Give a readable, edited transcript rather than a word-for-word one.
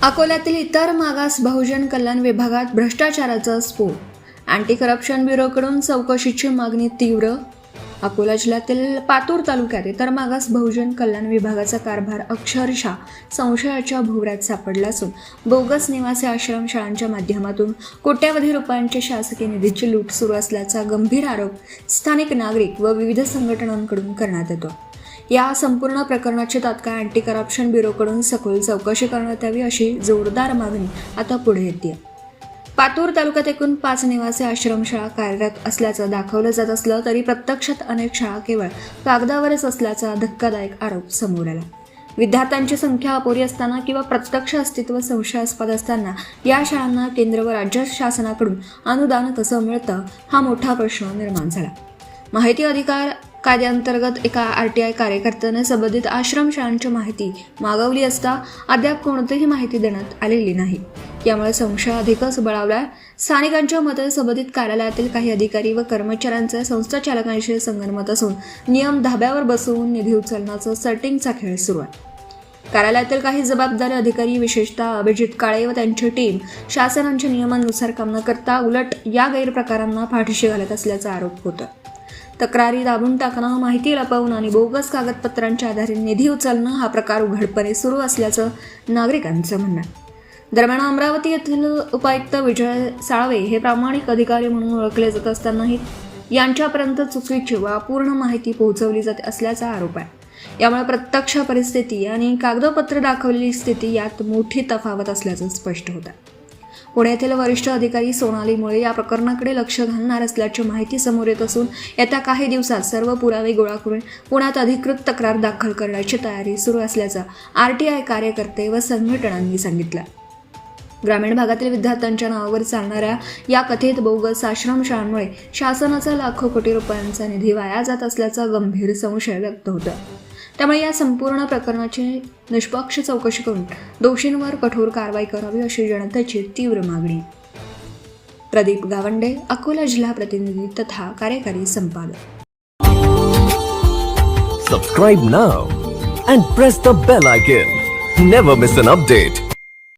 अकोल्यातील इतर मागास बहुजन कल्याण विभागात भ्रष्टाचाराचा स्फोट. अँटी करप्शन ब्युरोकडून चौकशीची मागणी तीव्र. अकोला जिल्ह्यातील पातूर तालुक्यात इतर मागास बहुजन कल्याण विभागाचा कारभार अक्षरशः संशयाच्या भोवऱ्यात सापडला असून बोगस निवासी आश्रमशाळांच्या माध्यमातून कोट्यावधी रुपयांच्या शासकीय निधीची लूट सुरू असल्याचा गंभीर आरोप स्थानिक नागरिक व विविध संघटनांकडून करण्यात येतो. या संपूर्ण प्रकरणाची तात्काळ अँटी करप्शन ब्युरोकडून सखोल चौकशी करण्यात यावी अशी जोरदार मागणी आता पुढे येते. पातूर तालुक्यात एकूण 5 निवासी आश्रमशाळा कार्यरत असल्याचं दाखवलं जात असलं तरी प्रत्यक्षात अनेक शाळा केवळ कागदावरच असल्याचा धक्कादायक आरोप समोर आला. विद्यार्थ्यांची संख्या अपुरी असताना किंवा प्रत्यक्ष अस्तित्व संशयास्पद असताना या शाळांना केंद्र व राज्य शासनाकडून अनुदान कसं मिळतं हा मोठा प्रश्न निर्माण झाला. माहिती अधिकार कायद्याअंतर्गत एका RTI कार्यकर्त्याने संबंधित आश्रमशाळांची माहिती मागवली असता अद्याप कोणतीही माहिती देण्यात आलेली नाही. यामुळे संशय अधिकच बळावला. स्थानिकांच्या मते संबंधित कार्यालयातील काही अधिकारी व कर्मचाऱ्यांचे संस्था चालकांशी संगनमत असून नियम धाब्यावर बसवून निधी उचलण्याचा सेटिंगचा खेळ सुरू आहे. कार्यालयातील काही जबाबदारी अधिकारी विशेषतः अभिजित काळे व त्यांची टीम शासनाच्या नियमांनुसार काम न करता उलट या गैरप्रकारांना पाठीशी घालत असल्याचा आरोप होतो. तक्रारी दाबून टाकणं, माहिती लपवणं आणि बोगस कागदपत्रांच्या आधारे निधी उचलणं हा प्रकार उघडपणे सुरू असल्याचं नागरिकांचं म्हणणं आहे. दरम्यान अमरावती येथील उपायुक्त विजय साळवे हे प्रामाणिक अधिकारी म्हणून ओळखले जात असतानाही यांच्यापर्यंत चुकीची व अपूर्ण माहिती पोहोचवली जात असल्याचा आरोप आहे. यामुळे प्रत्यक्ष परिस्थिती आणि कागदपत्र दाखवलेली स्थिती यात मोठी तफावत असल्याचं स्पष्ट होतं. पुणे येथील वरिष्ठ अधिकारी सोनाली मुळे या प्रकरणाकडे लक्ष घालणार असल्याची माहिती समोर येत असून येत्या काही दिवसात सर्व पुरावे गोळा करून पुण्यात अधिकृत तक्रार दाखल करण्याची तयारी सुरू असल्याचं RTI कार्यकर्ते व संघटनांनी सांगितलं. ग्रामीण भागातील विद्यार्थ्यांच्या नावावर चालणाऱ्या या कथित बोगस आश्रमशाळांमुळे शासनाचा लाखो कोटी रुपयांचा निधी वाया जात असल्याचा गंभीर संशय व्यक्त होतो. त्यामुळे या संपूर्ण प्रकरणाची निष्पक्ष चौकशी करून दोषींवर कठोर कारवाई करावी अशी जनतेची तीव्र मागणी. प्रदीप गावंडे, अकोला जिल्हा प्रतिनिधी तथा कार्यकारी संपादक. Subscribe now and press the bell icon. Never miss an update.